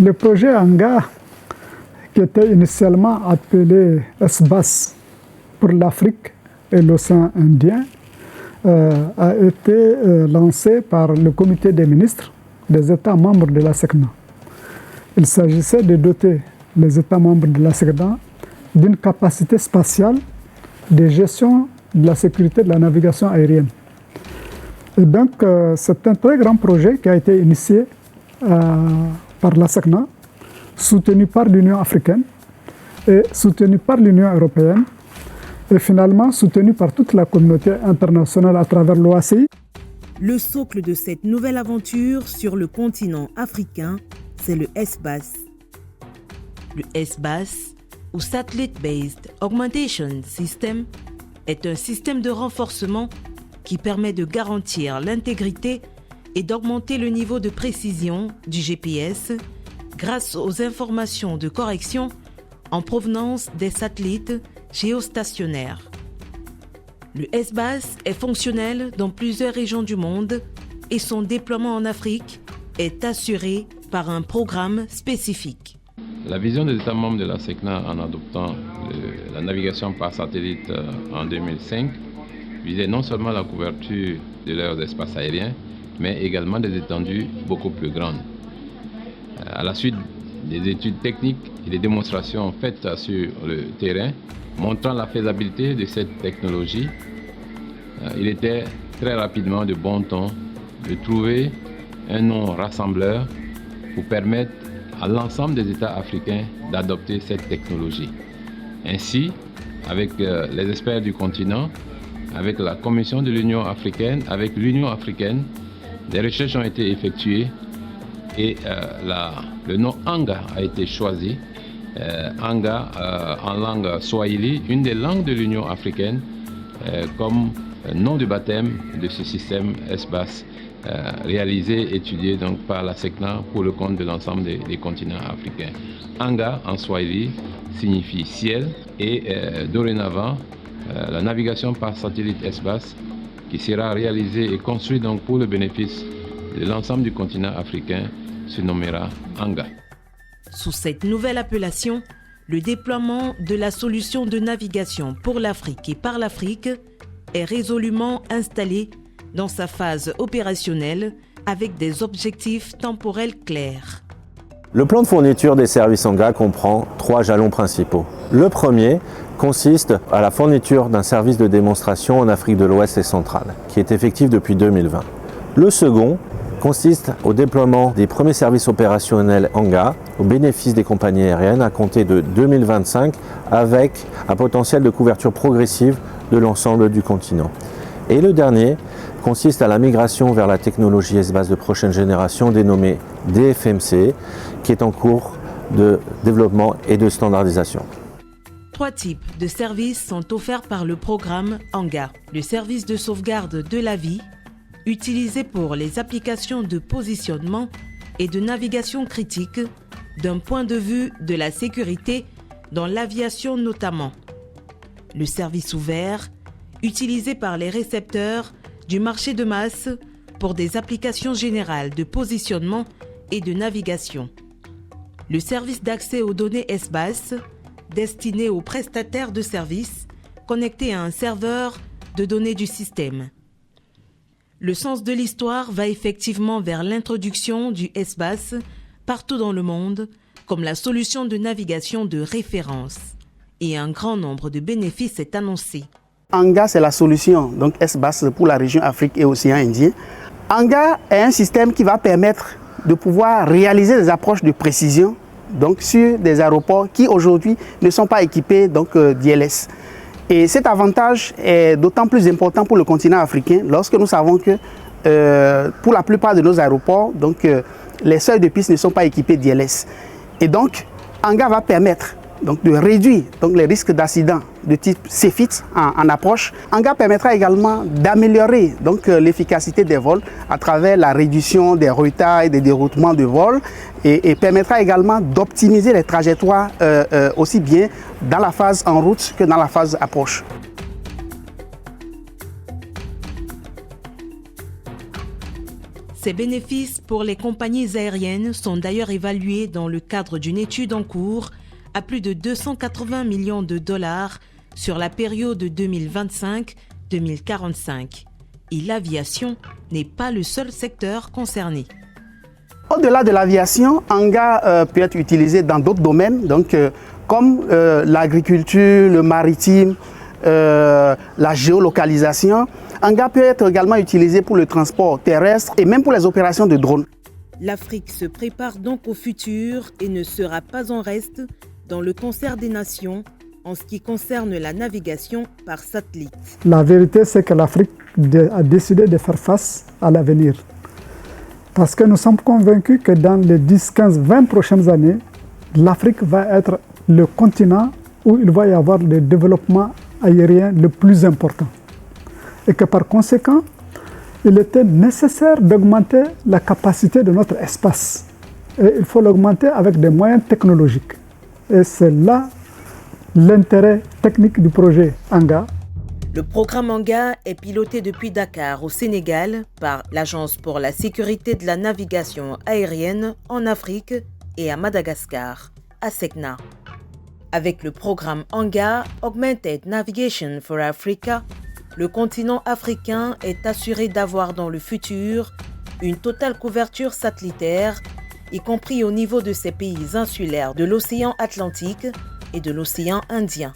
Le projet ANGA, qui était initialement appelé ESBAS pour l'Afrique et l'océan Indien, a été lancé par le comité des ministres des États membres de la SECNA. Il s'agissait de doter les États membres de la SECNA d'une capacité spatiale de gestion de la sécurité de la navigation aérienne. Et donc, c'est un très grand projet qui a été initié par la SECNA, soutenu par l'Union africaine et soutenu par l'Union européenne et finalement soutenu par toute la communauté internationale à travers l'OACI. Le socle de cette nouvelle aventure sur le continent africain, c'est le ESBAS. Le ESBAS, ou Satellite Based Augmentation System, est un système de renforcement qui permet de garantir l'intégrité et d'augmenter le niveau de précision du GPS grâce aux informations de correction en provenance des satellites géostationnaires. Le ESBAS est fonctionnel dans plusieurs régions du monde et son déploiement en Afrique est assuré par un programme spécifique. La vision des États membres de la SECNA en adoptant la navigation par satellite en 2005 visait non seulement la couverture de leurs espaces aériens, mais également des étendues beaucoup plus grandes. À la suite des études techniques et des démonstrations faites sur le terrain, montrant la faisabilité de cette technologie, il était très rapidement de bon ton de trouver un nom rassembleur pour permettre à l'ensemble des États africains d'adopter cette technologie. Ainsi, avec les experts du continent, avec la Commission de l'Union africaine, avec l'Union africaine, des recherches ont été effectuées et le nom ANGA a été choisi. ANGA en langue swahili, une des langues de l'Union africaine, comme nom de baptême de ce système ESBAS réalisé et étudié donc par la SECNA pour le compte de l'ensemble des continents africains. ANGA en swahili signifie ciel et dorénavant la navigation par satellite ESBAS qui sera réalisée et construite donc pour le bénéfice de l'ensemble du continent africain se nommera ANGA. Sous cette nouvelle appellation, le déploiement de la solution de navigation pour l'Afrique et par l'Afrique est résolument installé dans sa phase opérationnelle avec des objectifs temporels clairs. Le plan de fourniture des services ANGA comprend 3 jalons principaux. Le premier consiste à la fourniture d'un service de démonstration en Afrique de l'Ouest et centrale, qui est effectif depuis 2020. Le second consiste au déploiement des premiers services opérationnels ANGA au bénéfice des compagnies aériennes à compter de 2025 avec un potentiel de couverture progressive de l'ensemble du continent. Et le dernier consiste à la migration vers la technologie ESBAS de prochaine génération dénommée DFMC qui est en cours de développement et de standardisation. 3 types de services sont offerts par le programme ANGA. Le service de sauvegarde de la vie, utilisé pour les applications de positionnement et de navigation critique d'un point de vue de la sécurité dans l'aviation notamment. Le service ouvert, utilisé par les récepteurs du marché de masse pour des applications générales de positionnement et de navigation. Le service d'accès aux données ESBAS, destiné aux prestataires de services connectés à un serveur de données du système. Le sens de l'histoire va effectivement vers l'introduction du ESBAS partout dans le monde comme la solution de navigation de référence. Et un grand nombre de bénéfices est annoncé. ANGA, c'est la solution, donc ESBAS pour la région Afrique et Océan Indien. ANGA est un système qui va permettre de pouvoir réaliser des approches de précision donc sur des aéroports qui aujourd'hui ne sont pas équipés d'ILS. Et cet avantage est d'autant plus important pour le continent africain lorsque nous savons que pour la plupart de nos aéroports, les seuils de piste ne sont pas équipés d'ILS. Et donc, ANGA va permettre de réduire les risques d'accidents de type CFIT en approche. ANGA permettra également d'améliorer l'efficacité des vols à travers la réduction des retards et des déroutements de vols et permettra également d'optimiser les trajectoires aussi bien dans la phase en route que dans la phase approche. Ces bénéfices pour les compagnies aériennes sont d'ailleurs évalués dans le cadre d'une étude en cours à plus de 280 millions de dollars sur la période 2025-2045. Et l'aviation n'est pas le seul secteur concerné. Au-delà de l'aviation, Anga peut être utilisé dans d'autres domaines, donc, comme l'agriculture, le maritime, la géolocalisation. Anga peut être également utilisé pour le transport terrestre et même pour les opérations de drones. L'Afrique se prépare donc au futur et ne sera pas en reste dans le concert des nations en ce qui concerne la navigation par satellite. La vérité, c'est que l'Afrique a décidé de faire face à l'avenir. Parce que nous sommes convaincus que dans les 10, 15, 20 prochaines années, l'Afrique va être le continent où il va y avoir le développement aérien le plus important. Et que par conséquent, il était nécessaire d'augmenter la capacité de notre espace. Et il faut l'augmenter avec des moyens technologiques. Et c'est là l'intérêt technique du projet Anga. Le programme Anga est piloté depuis Dakar, au Sénégal, par l'Agence pour la sécurité de la navigation aérienne en Afrique et à Madagascar, ASECNA. Avec le programme Anga, Augmented Navigation for Africa, le continent africain est assuré d'avoir dans le futur une totale couverture satellitaire, y compris au niveau de ses pays insulaires de l'océan Atlantique et de l'océan Indien.